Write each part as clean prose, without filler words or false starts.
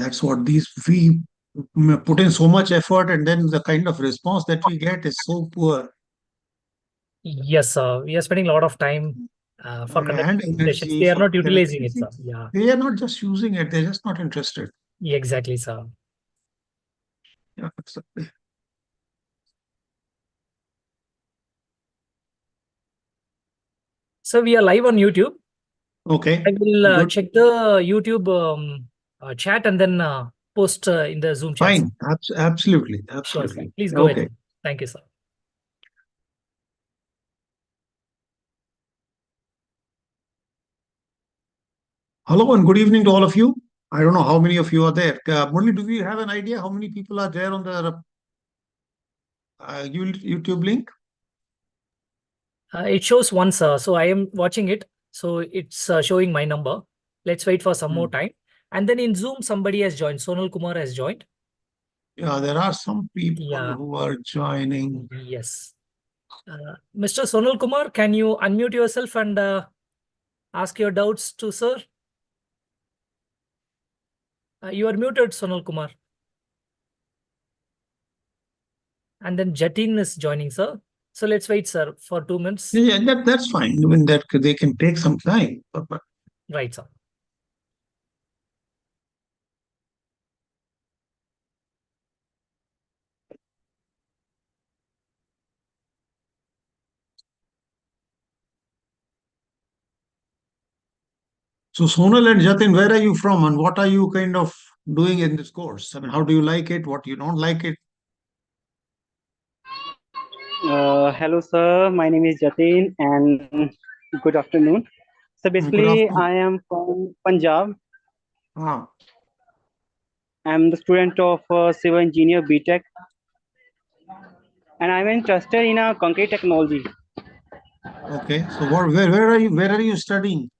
That's what we put in so much effort, and then the kind of response that we get is so poor. Yes, sir. We are spending a lot of time for And conducting sessions. energy They are for not utilizing it, everything. sir. Yeah, They are not just using it, they're just not interested. exactly, sir. Yeah, So we are live on YouTube. I okay, will good. check the YouTube chat and then post in the Zoom chat, sir. Fine. Absolutely. Sure, sir. Absolutely. Please go ahead. Okay. Thank you, sir. Hello and good evening to all of you. I don't know how many of you are there. Murli, do we have an idea how many people are there on the YouTube link? It shows once, so I am watching it. So it's showing my number. Let's wait for some more Hmm. time. And then in Zoom, somebody has joined. Sonal Kumar has joined. Yeah, there are some people Yeah, who are joining. yes. Mr. Sonal Kumar, can you unmute yourself and ask your doubts to sir? You are muted, Sonal Kumar. And then Jatin is joining, sir. So let's wait, sir, for 2 minutes. Yeah, that's fine. Even that they can take some time. But Right, sir. so Sonal and Jatin, where are you from and what are you kind of doing in this course? I mean, how do you like it? What you don't like it? Hello, sir. My name is Jatin, and good afternoon. So Good basically, afternoon. I am from Punjab. Ah, I'm the student of civil engineer BTech, and I'm interested in concrete technology. okay. So where are you studying?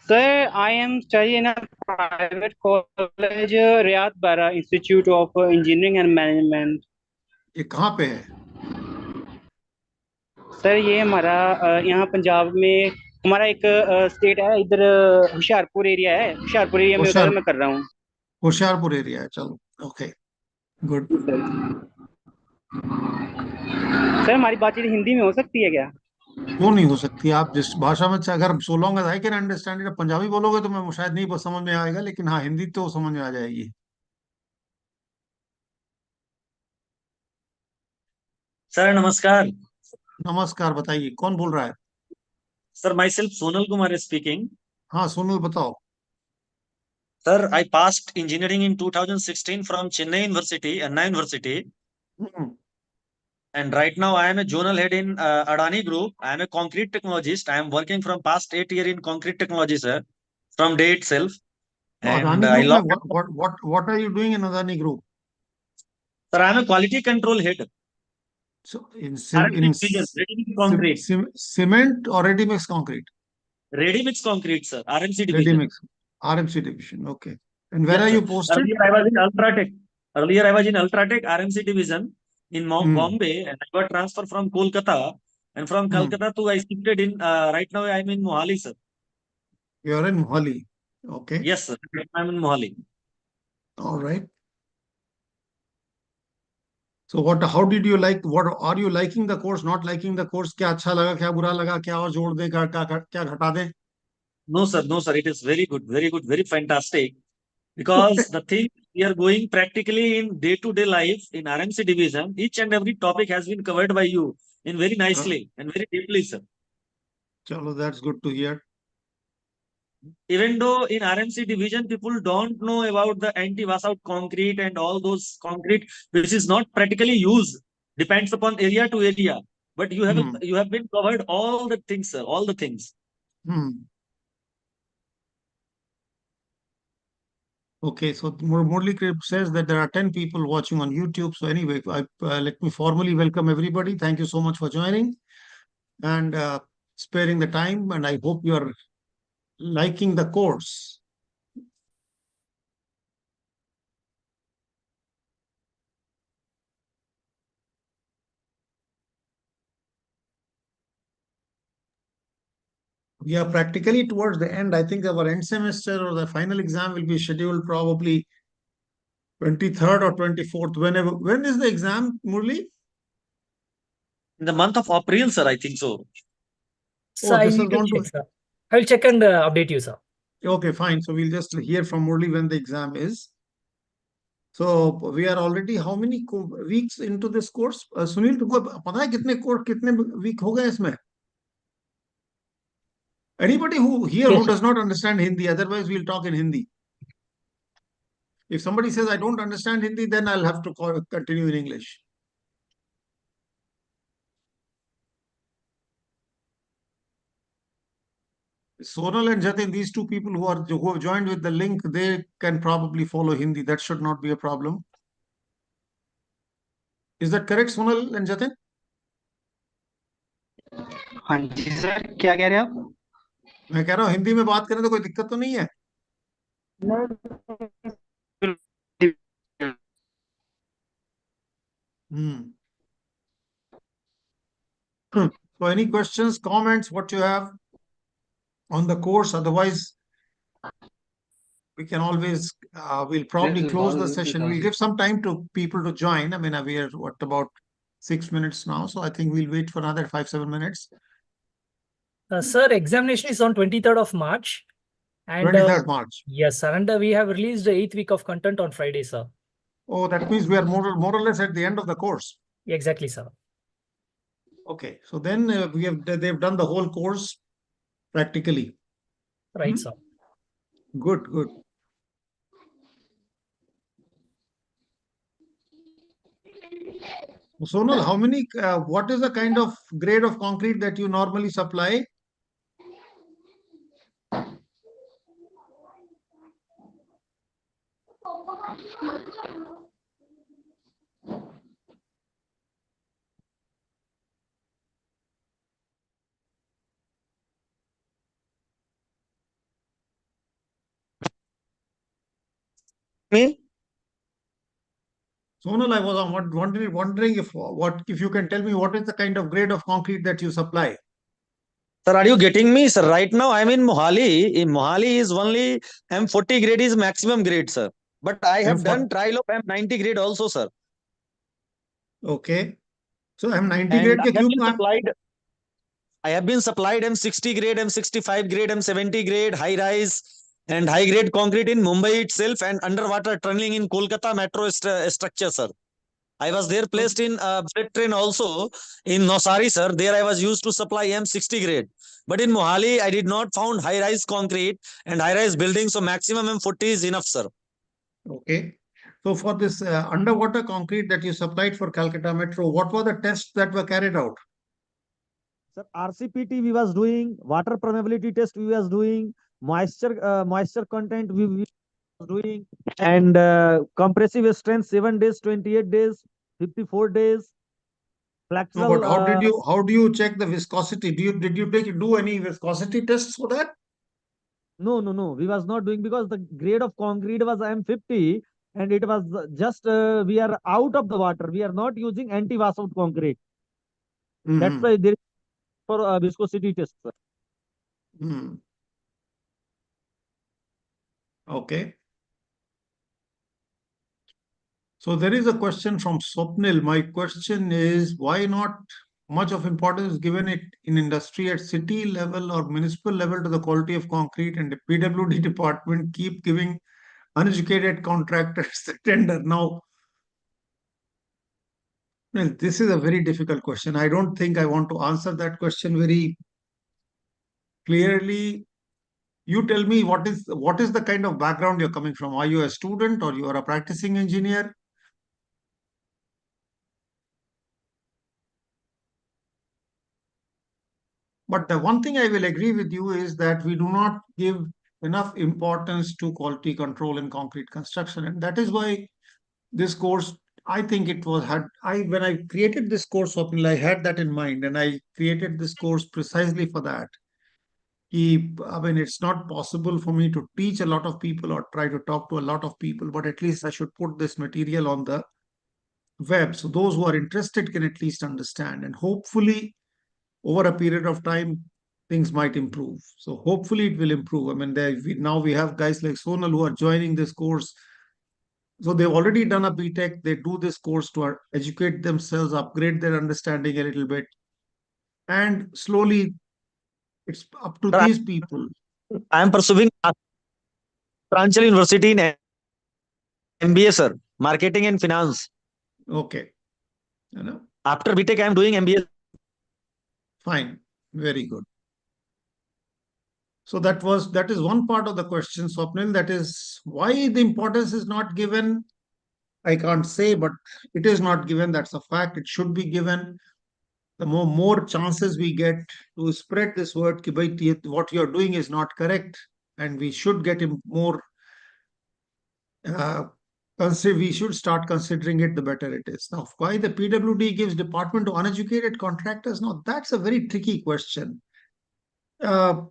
Sir, I am studying in a private college, Riyadh Bara Institute of Engineering and Management. ये कहाँ पे है? Sir ये हमारा यहाँ पंजाब में हमारा एक स्टेट है इधर होशियारपुर एरिया है होशियारपुर एरिया में होता है होशियार तो मैं कर रहा हूँ होशियारपुर एरिया है. चलो. ओके. गुड. सर सर हमारी बातचीत हिंदी में हो सकती है क्या क्यों नहीं हो सकती? आप जिस भाषा में अगर so long as I can understand it, Punjabi बोलोगे तो मैं शायद नहीं समझ में आएगा, लेकिन हाँ, हिंदी तो समझ में आ जाएगी. सर नमस्कार. नमस्कार. बताइए कौन बोल रहा है? Sir my self Sonal Kumar speaking. हाँ, सोनल बताओ. Sir I passed engineering in 2016 from Chennai university, Anna university. Hmm. And right now I am a zonal head in Adani Group. I am a concrete technologist. I am working from past 8 years in concrete technology, sir, from day itself. तो And Adani I group में love it. what are you doing in Adani group? Sir, I am a quality control head. So RMC division, ready mix concrete. cement or ready mix concrete? Ready mix concrete, sir. RMC Ready division. mix. RMC division. Okay. And where are Yes, you sir. posted? Earlier I was in Ultratech. Earlier I was in Ultratech RMC division in Hmm. Bombay, and I got transferred from Kolkata. And from Hmm. Kolkata to I shifted in. Right now I am in Mohali, sir. You're in Mohali. Okay. Yes, sir. I am in Mohali. All right. So how did you like, what are you liking the course, not liking the course? क्या अच्छा लगा, क्या बुरा लगा, क्या और जोड़ दें, क्या घटा दें? No, sir. No, sir. It is very good, very good, very fantastic. Because the thing we are going practically in day-to-day life in RMC division, each and every topic has been covered by you in very Uh, nicely and very deeply, sir. चलो, that's good to hear. Even though in RMC division, people don't know about the anti-washout concrete and all those concrete, which is not practically used, depends upon area to area. But Hmm. you have been covered all the things, sir, all the things. Hmm. Okay, so Murli Krip says that there are 10 people watching on YouTube. So anyway, let me formally welcome everybody. Thank you so much for joining and sparing the time. And I hope you are liking the course. We are practically towards the end. I think our end semester or the final exam will be scheduled probably 23rd or 24th, whenever. When is the exam, Murli? In the month of April, sir, I think so. So Oh, I this is need to going to. check, sir. I will check and update you, sir. Okay, fine. So we'll just hear from Murli when the exam is. So we are already how many weeks into this course? Sunil, तुमको पता है कितने week हो गए इसमें? Anybody who here Yes, who sir. does not understand Hindi, otherwise we'll talk in Hindi. If somebody says I don't understand Hindi, then I'll have to continue in English. Sonal and Jatin, these two people who have joined with the link, they can probably follow Hindi. That should not be a problem. Is that correct, Sonal and Jatin? हाँ जी sir, क्या कह रहे हैं आप? मैं कह रहा हूँ हिंदी में बात करें तो कोई दिक्कत तो नहीं है. Hmm. So any questions, comments, what you have on the course? Otherwise, we can always, we'll probably close the session. We'll give some time to people to join. I mean, we are what about 6 minutes now. So I think we'll wait for another 5-7 minutes. Sir, examination is on 23rd of March. And 23rd March. yes, sir. And we have released the 8th week of content on Friday, sir. Oh, that means we are more or less at the end of the course. Exactly, sir. Okay. So then they've done the whole course practically. Right, sir. Good, good. Sonal, how many, what is the kind of grade of concrete that you normally supply? Me? Sonal, I was wondering if you can tell me what is the kind of grade of concrete that you supply. Sir, are you getting me? Sir, right now I'm in Mohali. In Mohali is only M40 grade is maximum grade, sir. But I have done trial of M90 grade also, sir. Okay. So M90 And grade I के have cube been का supplied. I have been supplied M60 grade, M65 grade, M70 grade, high rise and high grade concrete in Mumbai itself and underwater tunneling in Kolkata metro structure, sir. I was there placed in bullet train also in Nosari, sir. There I was used to supply M60 grade. But in Mohali, I did not found high rise concrete and high rise building. So maximum M40 is enough, sir. Okay. So for this underwater concrete that you supplied for Calcutta Metro, what were the tests that were carried out? Sir, RCPT we was doing, water permeability test we was doing, moisture content we was doing, and compressive strength 7 days, 28 days, 54 days. No, Flexural. but how do you check the viscosity? Did you do any viscosity tests for that? No. We was not doing because the grade of concrete was M50 and it was just we are out of the water. We are not using anti-washout concrete. That's Mhm. why there is for viscosity test, sir. Mhm. Okay. So there is a question from Swapnil. My question is, why not much of importance is given it in industry at city level or municipal level to the quality of concrete, and the PWD department keep giving uneducated contractors the tender? Now, well, this is a very difficult question. I don't think I want to answer that question very clearly. You tell me what is the kind of background you're coming from? Are you a student or you are a practicing engineer? But the one thing I will agree with you is that we do not give enough importance to quality control in concrete construction. And that is why this course, I think it was when I created this course, Swapnil, I had that in mind, and I created this course precisely for that. I mean, it's not possible for me to teach a lot of people or try to talk to a lot of people, but at least I should put this material on the web. So those who are interested can at least understand. And hopefully, over a period of time, things might improve. So hopefully it will improve. I mean, now we have guys like Sonal who are joining this course. So they've already done a BTech. They do this course to educate themselves, upgrade their understanding a little bit, and slowly it's up to Sir, these people. I am pursuing Pranchal University in MBA, sir, marketing and finance. Okay, you know, After BTech, I am doing MBA. fine, very good. So that is one part of the question, Swapnil. That is why the importance is not given. I can't say, but it is not given. That's a fact. It should be given. The more chances we get to spread this word, ki bhai, what you're doing is not correct, and we should get more. We should start considering it, the better it is. Now, why the PWD gives department to uneducated contractors? Now, that's a very tricky question. There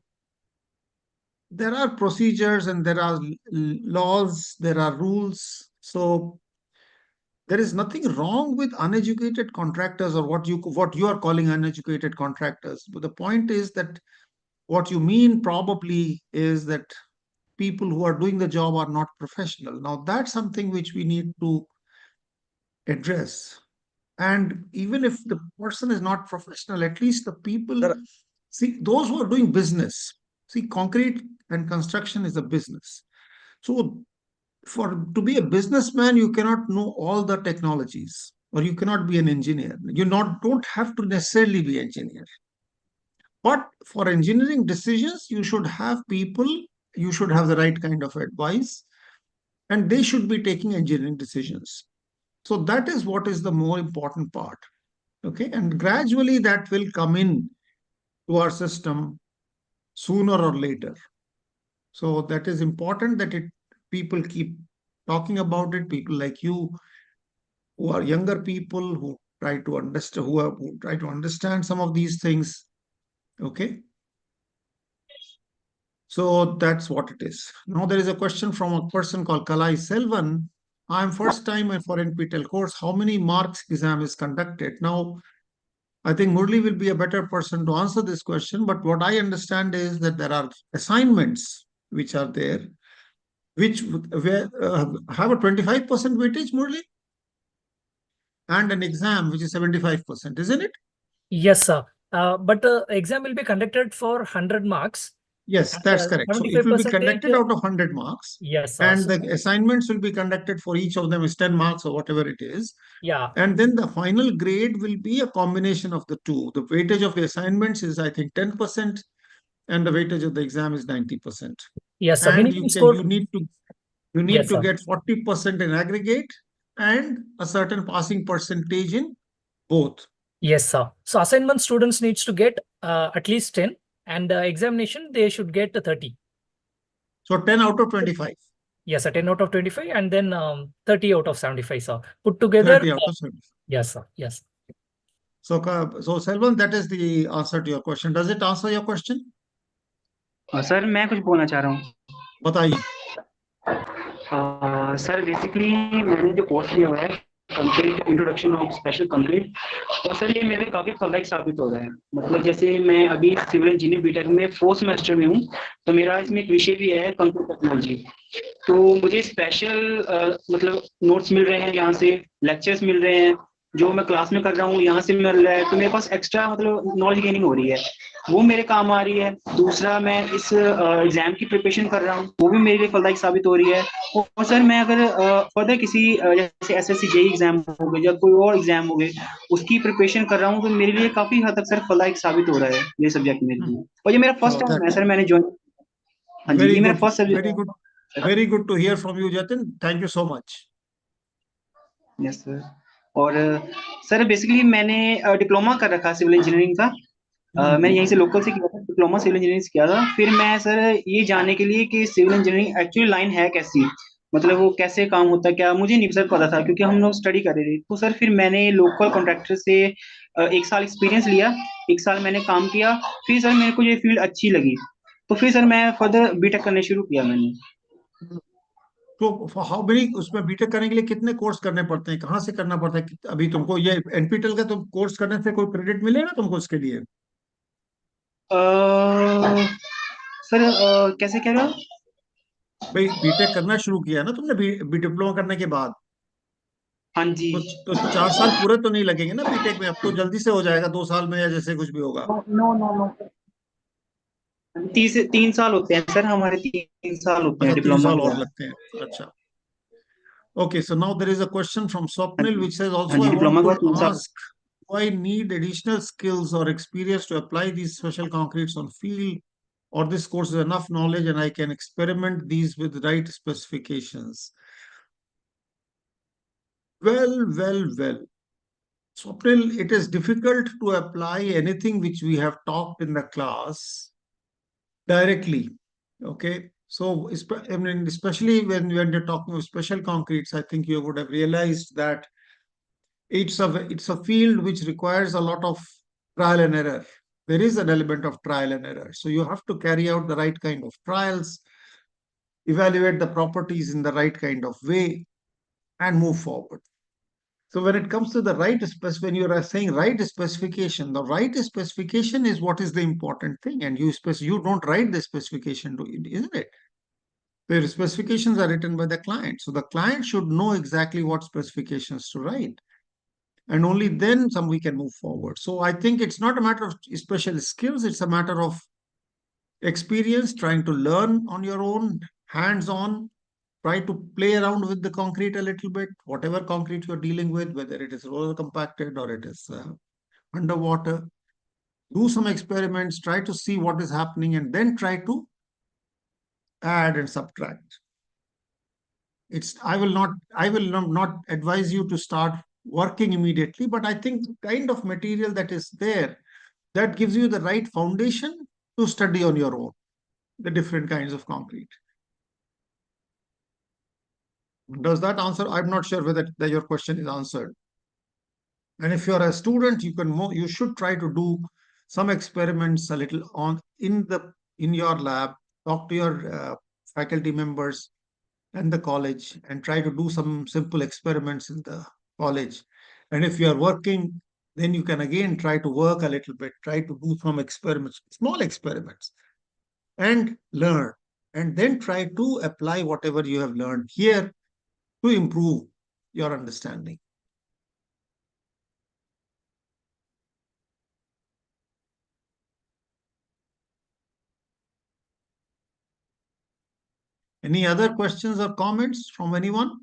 are procedures and there are laws, there are rules. So there is nothing wrong with uneducated contractors or what you are calling uneducated contractors. But the point is that what you mean probably is that people who are doing the job are not professional. Now that's something which we need to address. And even if the person is not professional, at least the people, Sir, see, those who are doing business, see, concrete and construction is a business. So to be a businessman, you cannot know all the technologies, or you cannot be an engineer. You don't have to necessarily be engineer. But for engineering decisions, you should have people, you should have the right kind of advice, and they should be taking engineering decisions. So that is what is the more important part. Okay. And gradually that will come in to our system sooner or later. So that is important that people keep talking about it. People like you who are younger people who try to understand who try to understand some of these things. Okay. So that's what it is. Now there is a question from a person called Kalai Selvan. I'm first time for NPTEL course. How many marks exam is conducted? Now, I think Murli will be a better person to answer this question. But what I understand is that there are assignments which are there, which have a 25% weightage, Murli, and an exam which is 75%, isn't it? Yes, sir. But exam will be conducted for 100 marks. Yes, And, that's correct. So it will be 75%. conducted out of 100 marks. Yes, sir. And So, the assignments will be conducted for each of them is 10 marks or whatever it is. yeah. And then the final grade will be a combination of the two. The weightage of the assignments is, I think, 10%, and the weightage of the exam is 90%. Yes, sir. And Minimum score. you need Yes, to sir. get 40% in aggregate and a certain passing percentage in both. Yes, sir. So assignment students needs to get at least 10, and examination they should get 30. So 10 out of 25. Yes, sir. 10 out of 25, and then 30 out of 75, sir. Put together. 30 out of 75. Yes, sir. Yes. So Selvan, that is the answer to your question. Does it answer your question? Sir मैं कुछ बोलना चाह रहा हूँ बताइए. Sir basically मैंने जो course लिया हुआ है concrete introduction of special concrete और सर ये मेरे काफी फलदायक साबित हो रहा है मतलब जैसे मैं अभी सिविल इंजीनियरिंग बीटेक में 4th सेमेस्टर में हूँ तो मेरा इसमें एक विषय भी है कंक्रीट टेक्नोलॉजी तो मुझे स्पेशल मतलब नोट्स मिल रहे हैं यहाँ से लेक्चर्स मिल रहे हैं जो मैं क्लास में कर रहा हूँ यहाँ से मिल रहा है तो मेरे पास एक्स्ट्रा मतलब नॉलेज गेनिंग हो रही है वो मेरे काम आ रही है दूसरा मैं इस एग्जाम की प्रिपरेशन कर रहा हूँ वो भी मेरे लिए फलदायक साबित हो रही है और सर मैं अगर फर्दर किसी जैसे एसएससी जेई एग्जाम हो गए या कोई और एग्जाम हो गए उसकी प्रिपरेशन कर रहा हूँ तो मेरे लिए काफी हद तक सर फलदायक साबित हो रहा है ये सब्जेक्ट मेरे लिए और ये मेरा फर्स्ट टाइम है सर मैंने ज्वाइन हाँ जी ये मेरा first subject Very good to hear from you, Jatin. Thank you so much. Yes sir और सर बेसिकली मैंने डिप्लोमा कर रखा सिविल इंजीनियरिंग का मैंने यहीं से लोकल से किया था डिप्लोमा सिविल इंजीनियरिंग से किया था फिर मैं सर ये जानने के लिए कि सिविल इंजीनियरिंग एक्चुअली लाइन है कैसी मतलब वो कैसे काम होता है क्या मुझे नहीं सर पता था क्योंकि हम लोग स्टडी कर रहे थे तो सर फिर मैंने लोकल कॉन्ट्रैक्टर से 1 साल एक्सपीरियंस लिया 1 साल मैंने काम किया फिर सर मेरे को ये फील्ड अच्छी लगी तो फिर सर मैं फर्दर बीटेक करने शुरू किया मैंने तो हाउ मेनी उसमें बीटेक करने के लिए कितने कोर्स करने पड़ते हैं, कहाँ से करना पड़ता है? अभी तुमको ये एनपीटेल का तुम कोर्स करने से कोई क्रेडिट मिलेगा तुमको इसके लिए? सर कैसे कह रहे हो भाई बीटेक करना शुरू किया ना तुमने, बी डिप्लोमा करने के बाद? हाँ जी। तो 4 साल पूरे तो नहीं लगेंगे ना बीटेक में? अब तो जल्दी से हो जाएगा 2 साल में, या जैसे कुछ भी होगा। नो नो नो, 3 साल होते हैं सर, हमारे 3 साल होते अच्छा, हैं तीन डिप्लोमा साल के और बाद। लगते हैं, अच्छा। Okay, so now there is a question from हाँ Swapnil जी। which says, हाँ also ji, I diploma want के बाद to 3 साल। ask, do I need additional skills or experience to apply these special concretes on field, or this course is enough knowledge and I can experiment these with the right specifications? Well. Swapnil, it is difficult to apply anything which we have talked in the class directly. Okay. So, I mean, especially when you're talking of special concretes, I think you would have realized that it's a field which requires a lot of trial and error. There is an element of trial and error. So you have to carry out the right kind of trials, evaluate the properties in the right kind of way, and move forward. So when it comes to the when you are saying right specification, the right specification is what is the important thing, and you don't write the specification, isn't it? The specifications are written by the client, so the client should know exactly what specifications to write, and only then we can move forward. So I think it's not a matter of special skills, it's a matter of experience, trying to learn on your own, hands on, try to play around with the concrete a little bit, whatever concrete you're dealing with, whether it is roller compacted or it is underwater. Do some experiments, try to see what is happening, and then try to add and subtract. I will not advise you to start working immediately, but I think the kind of material that is there, that gives you the right foundation to study on your own the different kinds of concrete. Does that answer? I'm not sure whether your question is answered. And if you're a student, you should try to do some experiments a little on in your lab. Talk to your faculty members and the college, and try to do some simple experiments in the college. And if you are working, then you can again try to work a little bit, try to do some experiments, small experiments, and learn. And then try to apply whatever you have learned here to improve your understanding. Any other questions or comments from anyone?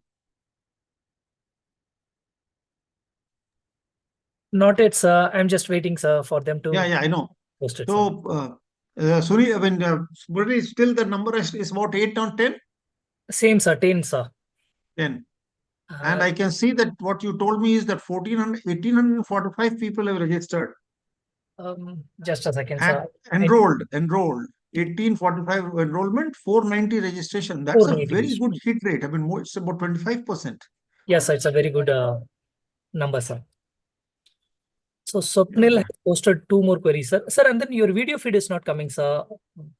Not yet, sir. I'm just waiting, sir, for them to Yeah, I know. post it, sir. So, Suri, I mean, Suri, still the number is about 8 on 10? Same, sir. 10, sir. 10. And I can see that what you told me is that 1,845 people have registered Just a second, and sir. enrolled. 1845 enrollment, 490 registration. That's a 490 very is- good hit rate. I mean, it's about 25%. Yes, sir. It's a very good number, sir. So Swapnil has posted 2 more queries, sir. Sir, and then your video feed is not coming, sir.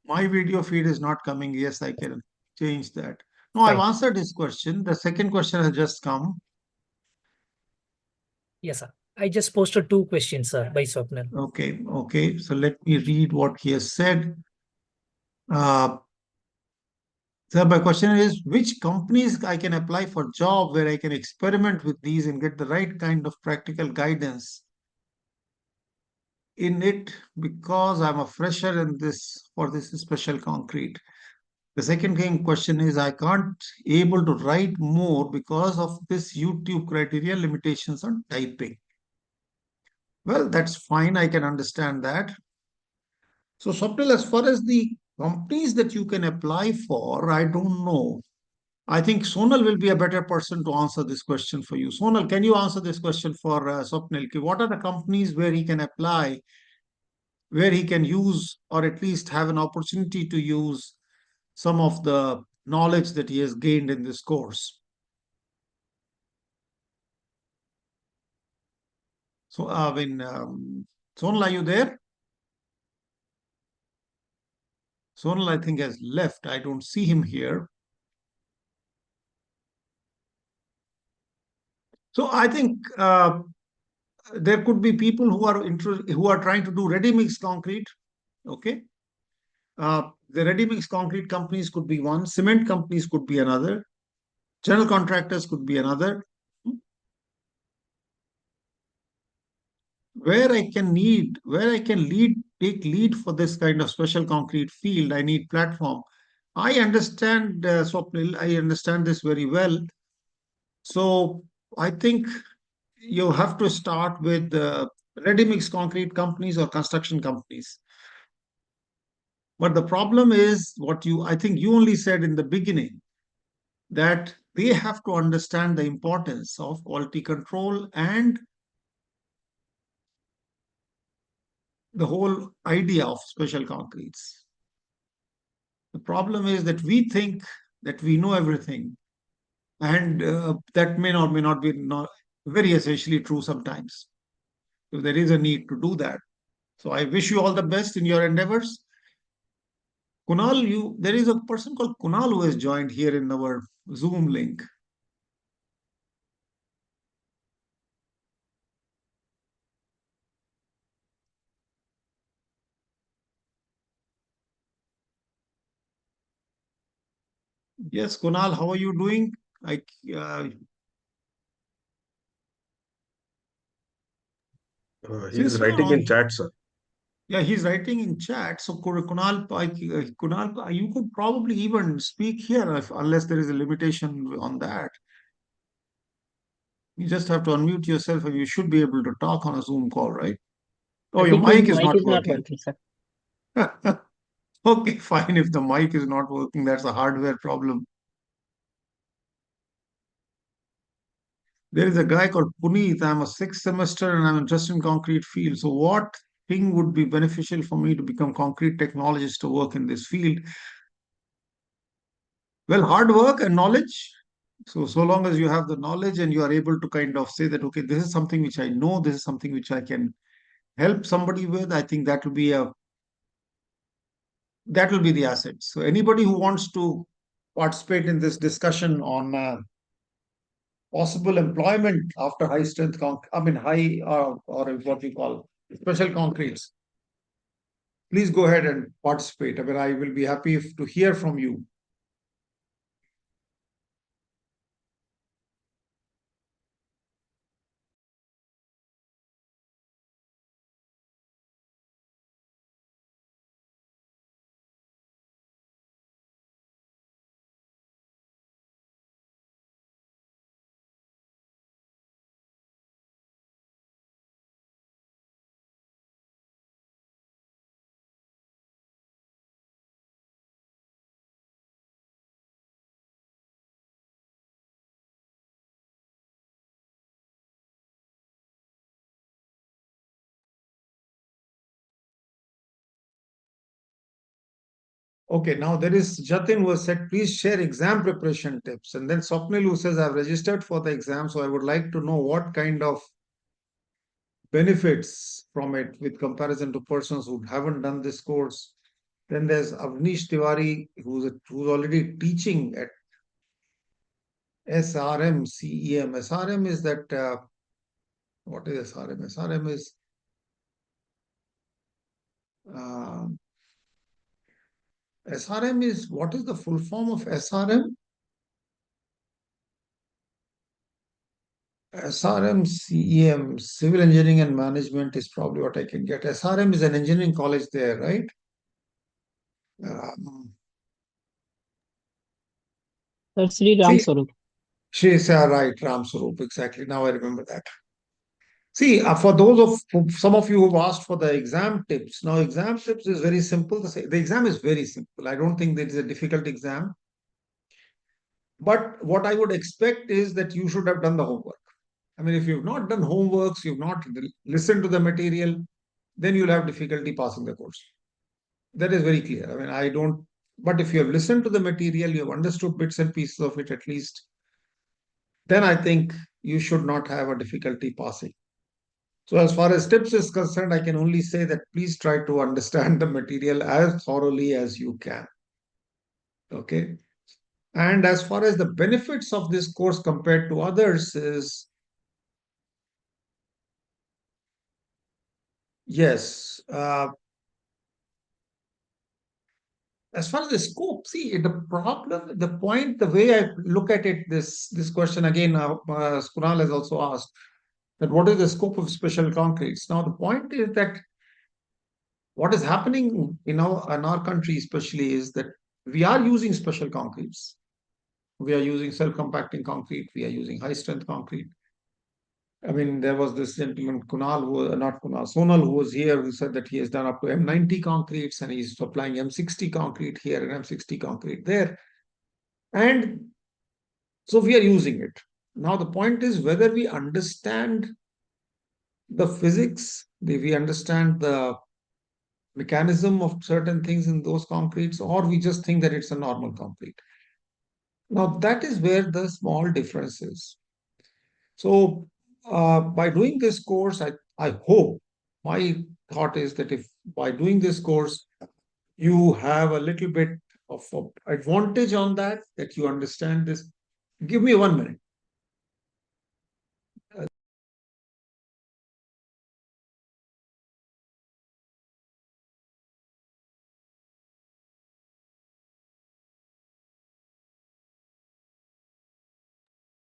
My video feed is not coming. Yes, I can change that. No, Fine. I've answered this question. The second question has just come. Yes, sir. I just posted 2 questions, sir, by Swapnil. Okay. So let me read what he has said. So my question is, which companies I can apply for job where I can experiment with these and get the right kind of practical guidance in it, because I'm a fresher in this special concrete. The second question is, I can't able to write more because of this YouTube criteria limitations on typing. Well, that's fine. I can understand that. So, Swapnil, as far as the companies that you can apply for, I don't know. I think Sonal will be a better person to answer this question for you. Sonal, can you answer this question for Swapnil? What are the companies where he can apply, where he can use, or at least have an opportunity to use some of the knowledge that he has gained in this course? So, Sonal, are you there? Sonal, I think, has left. I don't see him here. So, I think there could be people who are trying to do ready mix concrete. Okay. The ready-mix concrete companies could be one, cement companies could be another, general contractors could be another. Where I can take lead for this kind of special concrete field, I need platform. I understand, Swapnil, I understand this very well. So I think you have to start with ready-mix concrete companies or construction companies. But the problem is I think you only said in the beginning that they have to understand the importance of quality control and the whole idea of special concretes. The problem is that we think that we know everything, and that may or may not be very essentially true sometimes. So there is a need to do that. So I wish you all the best in your endeavors. Kunal, there is a person called Kunal who has joined here in our Zoom link. Yes, Kunal, how are you doing? He's Since you are writing in on, chat, sir. yeah, he's writing in chat. So Kunal, Kunal, you could probably even speak here unless there is a limitation on that. You just have to unmute yourself and you should be able to talk on a Zoom call, right? Oh, I your think his mic is mic not is not working. working, sir. Okay, fine. If the mic is not working, that's a hardware problem. There is a guy called Puneet. I'm a sixth semester and I'm interested in concrete field. So what thing would be beneficial for me to become concrete technologist to work in this field? Well, hard work and knowledge. So long as you have the knowledge and you are able to kind of say that, okay, this is something which I know, this is something which I can help somebody with, I think that will be the asset. So anybody who wants to participate in this discussion on possible employment after high strength high or what we call special concretes, please go ahead and participate. I mean, I will be happy to hear from you. Okay, now there is Jatin who has said, please share exam preparation tips. And then Swapnil who says, I've registered for the exam, so I would like to know what kind of benefits from it with comparison to persons who haven't done this course. Then there's Avnish Tiwari, who's already teaching at SRM, CEM. SRM is that, what is SRM? SRM is, uh, SRM is, what is the full form of SRM? SRM, CEM, Civil Engineering and Management is probably what I can get. SRM is an engineering college there, right? That's Sri Ram See, Swarup. right, Ram Sarup, exactly. Now I remember that. See, for those of some of you who've asked for the exam tips, now exam tips is very simple. The exam is very simple. I don't think that is a difficult exam. But what I would expect is that you should have done the homework. I mean, if you've not done homeworks, you've not listened to the material, then you'll have difficulty passing the course. That is very clear. I mean, I don't, but if you have listened to the material, you have understood bits and pieces of it at least, then I think you should not have a difficulty passing. So as far as tips is concerned, I can only say that please try to understand the material as thoroughly as you can. Okay. And as far as the benefits of this course compared to others is, yes, as far as the scope, see the problem, the point, the way I look at it, this question again, Kunal has also asked that what is the scope of special concretes? Now the point is that what is happening in our country especially is that we are using special concretes. We are using self-compacting concrete. We are using high-strength concrete. I mean, there was this gentleman, Kunal, who, not Kunal, Sonal, who was here, who said that he has done up to M90 concretes and he's supplying M60 concrete here and M60 concrete there. And so we are using it. Now, the point is whether we understand the physics, we understand the mechanism of certain things in those concretes, or we just think that it's a normal concrete. Now, that is where the small difference is. So, by doing this course, I hope, my thought is that if by doing this course, you have a little bit of advantage on that you understand this. Give me 1 minute.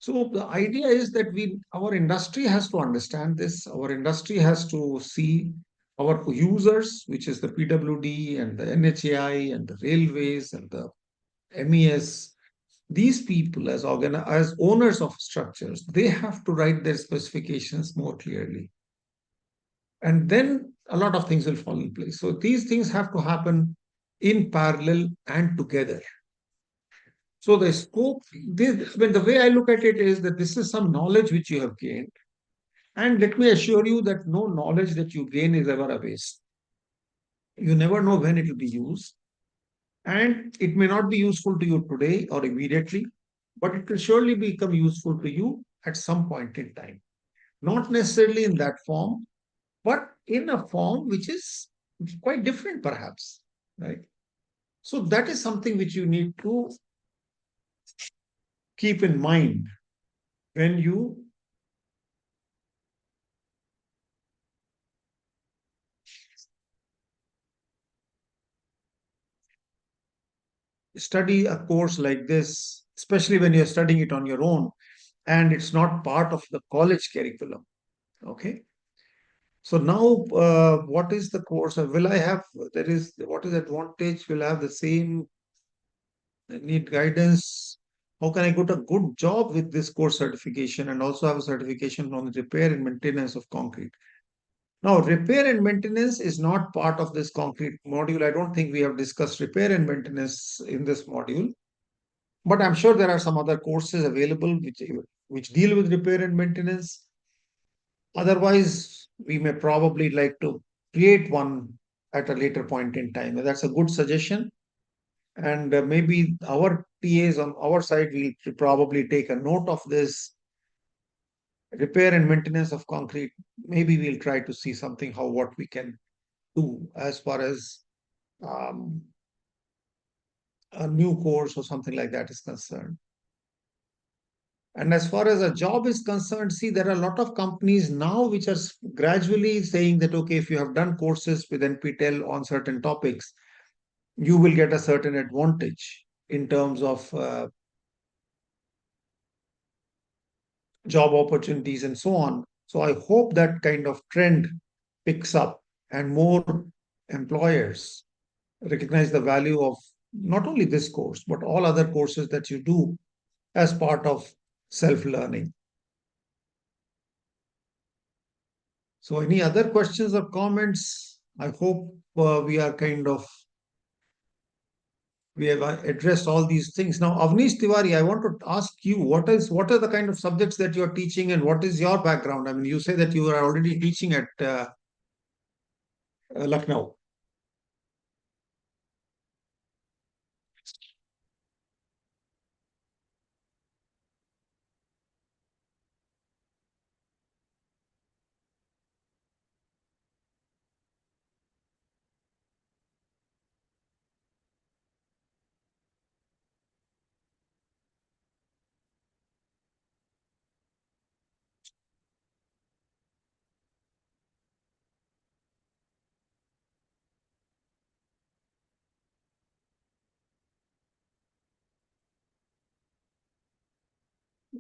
So the idea is that our industry has to understand this. Our industry has to see our users, which is the PWD and the NHAI and the railways and the MES. These people, as owners of structures, they have to write their specifications more clearly. And then a lot of things will fall in place. So these things have to happen in parallel and together. So the scope, the way I look at it is that this is some knowledge which you have gained. And let me assure you that no knowledge that you gain is ever a waste. You never know when it will be used. And it may not be useful to you today or immediately, but it will surely become useful to you at some point in time. Not necessarily in that form, but in a form which is quite different, perhaps. Right? So that is something which you need to keep in mind when you study a course like this, especially when you're studying it on your own and it's not part of the college curriculum. Okay. So now, what is the course? Will I have, what is the advantage? Will I have the same, need guidance? How can I get a good job with this course certification and also have a certification on the repair and maintenance of concrete? Now, repair and maintenance is not part of this concrete module. I don't think we have discussed repair and maintenance in this module. But I'm sure there are some other courses available which deal with repair and maintenance. Otherwise, we may probably like to create one at a later point in time. That's a good suggestion. And maybe our TAs on our side will probably take a note of this repair and maintenance of concrete. Maybe we'll try to see something what we can do as far as a new course or something like that is concerned. And as far as a job is concerned, see, there are a lot of companies now which are gradually saying that, okay, if you have done courses with NPTEL on certain topics, you will get a certain advantage in terms of job opportunities and so on. So I hope that kind of trend picks up and more employers recognize the value of not only this course, but all other courses that you do as part of self-learning. So any other questions or comments? I hope we have addressed all these things. Now, Avnish Tiwari, I want to ask you, what are the kind of subjects that you're teaching and what is your background? I mean, you say that you are already teaching at Lucknow.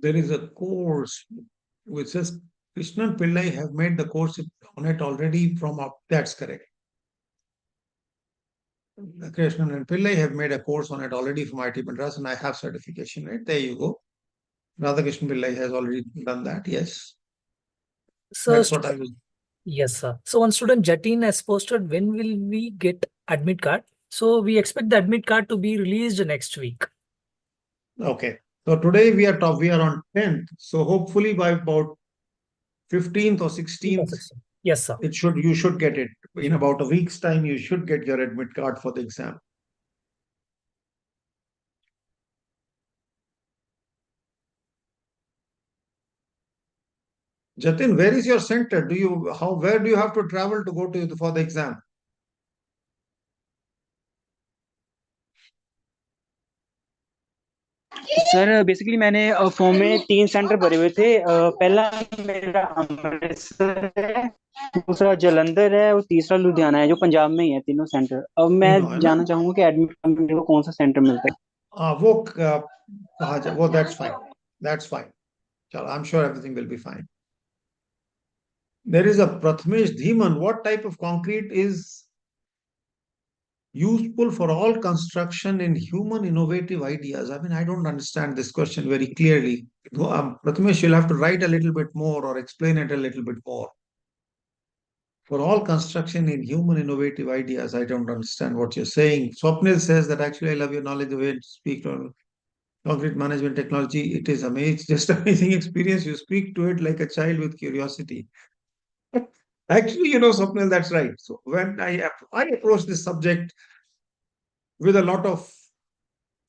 there is a course which says Krishnan Pillai have made the course on it already from up. That's correct. Krishnan and Pillai have made a course on it already from IIT Madras, and I have certification, right? There you go. Radhakrishnan Pillai has already done that. Yes. So, That's what I was. yes, sir. So one student Jatin has posted, when will we get admit card? So we expect the admit card to be released next week. Okay. So today we are on 10th. So hopefully by about 15th or 16th, Yes, sir. you should get it. In about a week's time, you should get your admit card for the exam. Jatin, where is your center? Where do you have to travel to go to for the exam? Sir basically मैंने form में 3 centre भरे हुए थे। पहला मेरा अमृतसर है, दूसरा जलंधर है और तीसरा लुधियाना है, जो पंजाब में ही है तीनों सेंटर। अब मैं तीनों है ना? जानना चाहूंगा कि एडमिट मेरे को कौन सा सेंटर मिलता है। वो that's fine. That's fine. I'm sure everything will be fine. There is a Prathamesh Dhiman. What type of concrete is useful for all construction in human innovative ideas? I mean, I don't understand this question very clearly. Prathamesh, you'll have to write a little bit more or explain it a little bit more. For all construction in human innovative ideas, I don't understand what you're saying. Swapnil says that actually I love your knowledge, the way you speak on concrete management technology. It is amazing, just amazing experience. You speak to it like a child with curiosity. Actually, Swapnil, that's right. So when I approach this subject with a lot of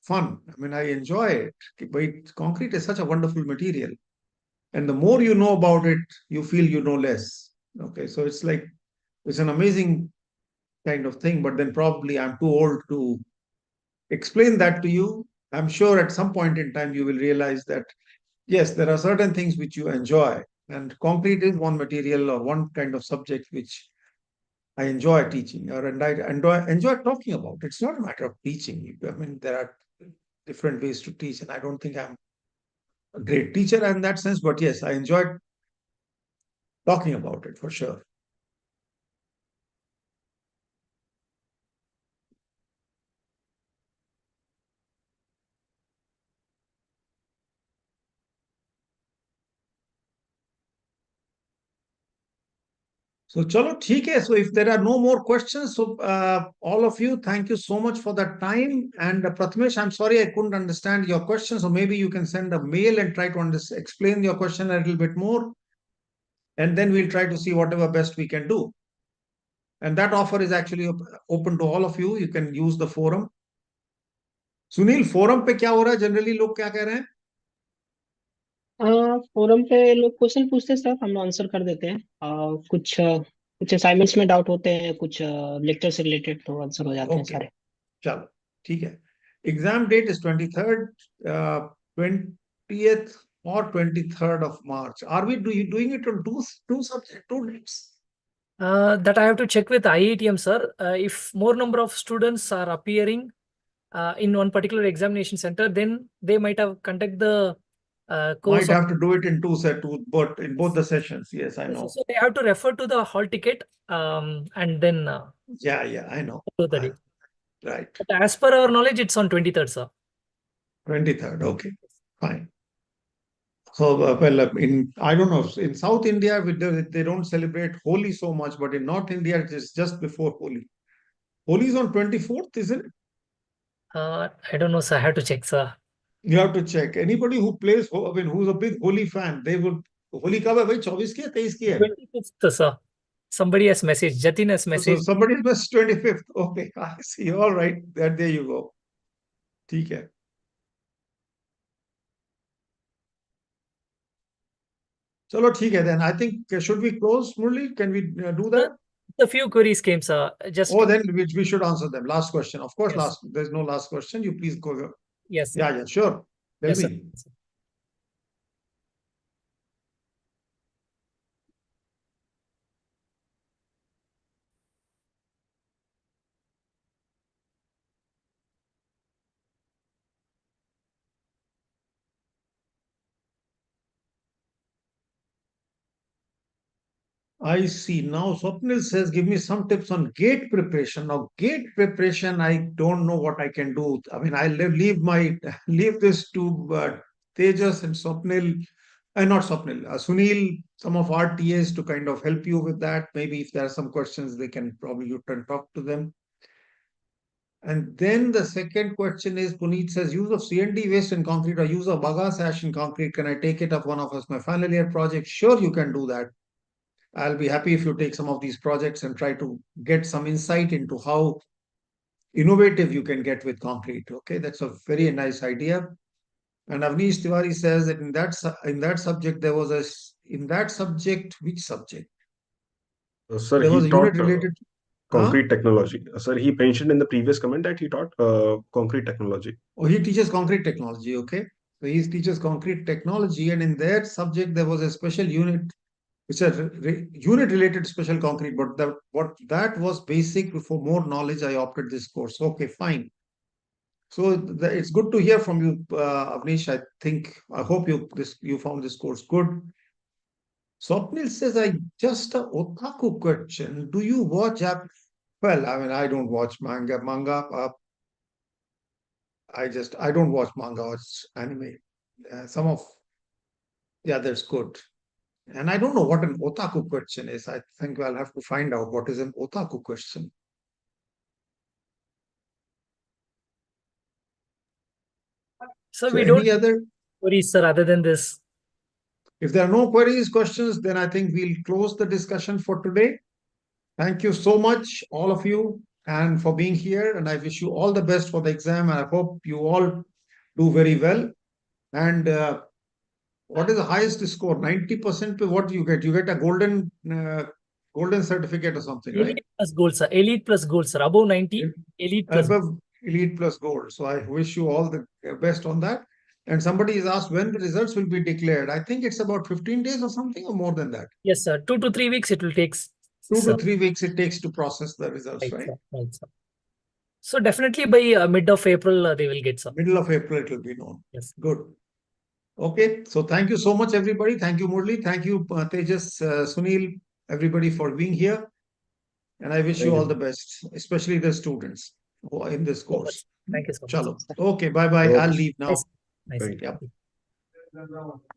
fun. I mean, I enjoy it. But concrete is such a wonderful material. And the more you know about it, you feel you know less. Okay, so it's an amazing kind of thing, but then probably I'm too old to explain that to you. I'm sure at some point in time you will realize that, yes, there are certain things which you enjoy. And concrete is one material or one kind of subject which I enjoy teaching and I enjoy talking about. It's not a matter of teaching. I mean, there are different ways to teach, and I don't think I'm a great teacher in that sense, but yes, I enjoyed talking about it for sure. So, chalo, theek hai. So, if there are no more questions, so all of you, thank you so much for that time. And Prathamesh, I'm sorry I couldn't understand your question. So, maybe you can send a mail and try to explain your question a little bit more. And then we'll try to see whatever best we can do. And that offer is actually open to all of you. You can use the forum. Sunil, forum पे क्या हो रहा है? Generally लोग क्या कह रहे हैं? फोरम पे लोग क्वेश्चन पूछते हैं सर, हम आंसर कर देते हैं। कुछ असाइनमेंट्स में डाउट होते हैं, कुछ लेक्चर से रिलेटेड तो आंसर हो जाते हैं Okay. सारे। चलो ठीक है. Exam date is 23rd, 20th or 23rd of March. Are we doing it on two subject, two dates? That I have to check with IITM, sir. If more number of students are appearing in one particular examination center, then they might have conduct the course. Might have to do it in but in both the sessions. Yes, I know. So they have to refer to the hall ticket and then Yeah, I know. do the date. Right. But as per our knowledge, it's on 23rd, sir. 23rd. Okay, fine. So, I don't know, in South India, they don't celebrate Holi so much, but in North India, it is just before Holi. Holi is on 24th, isn't it? I don't know, sir. I have to check, sir. You have to check. Anybody who plays, I mean, who's a big Holi fan, they will. Holi कब है भाई? 24 की है, 23 की है? 25th, sir. Somebody has messaged. Jatin has So messaged. somebody missed 25th. Okay, I see. All right, there you go. ठीक है. चलो ठीक है then. I think should we close, Murli? Can we do that? A few queries came, sir. Just Then we should answer them. Last question. Of course, yes. There's no last question. You please go. Yes, sir. Yeah, sure. Tell Yes, me. sir. I see. Now, Swapnil says, give me some tips on gate preparation. Now, gate preparation, I don't know what I can do. I mean, leave this to Tejas and Swapnil, not Swapnil, Sunil, some of our TAs to kind of help you with that. Maybe if there are some questions, you can talk to them. And then the second question is, Puneet says, use of CND waste in concrete or use of bagasse ash in concrete. Can I take it up one of us, my final year project? Sure, you can do that. I'll be happy if you take some of these projects and try to get some insight into how innovative you can get with concrete. Okay, that's a very nice idea. And Avnish Tiwari says that in that subject there was which subject? Sir, There was he a taught unit related. concrete technology. Sir, he mentioned in the previous comment that he taught concrete technology. Oh, he teaches concrete technology. Okay, so he teaches concrete technology, and in that subject there was a special unit. It's a unit related special concrete, but that was basic. For more knowledge, I opted this course. Okay, fine. So it's good to hear from you, Avnish. I hope you found this course good. Swapnil says, just a otaku question. Do you watch well, I mean, I don't watch manga. I don't watch manga or anime. Some of the others good. And I don't know what an otaku question is. I think I'll have to find out what is an otaku question. So So we don't any other? queries, sir, other than this. If there are no queries, questions, then I think we'll close the discussion for today. Thank you so much, all of you, and for being here. And I wish you all the best for the exam. And I hope you all do very well. And what is the highest score? 90%. What do you get? You get a golden certificate or something, right? Elite plus gold, sir. Elite plus gold, sir. Above 90, elite plus gold. Above elite plus gold. So I wish you all the best on that. And somebody is asked when the results will be declared. I think it's about 15 days or something, or more than that. Yes, sir. 2 to 3 weeks it will take. 2 sir. to 3 weeks it takes to process the results, Right, right? sir. Right, sir. So definitely by mid of April they will get some. Middle of April it will be known. Yes. Good. Okay. So thank you so much, everybody. Thank you, Murli. Thank you, Tejas, Sunil, everybody for being here. And I wish you all the best, especially the students who are in this course. Thank you so much. Chalo. Okay. Bye-bye. I'll leave now. Nice. Thank you. Yep.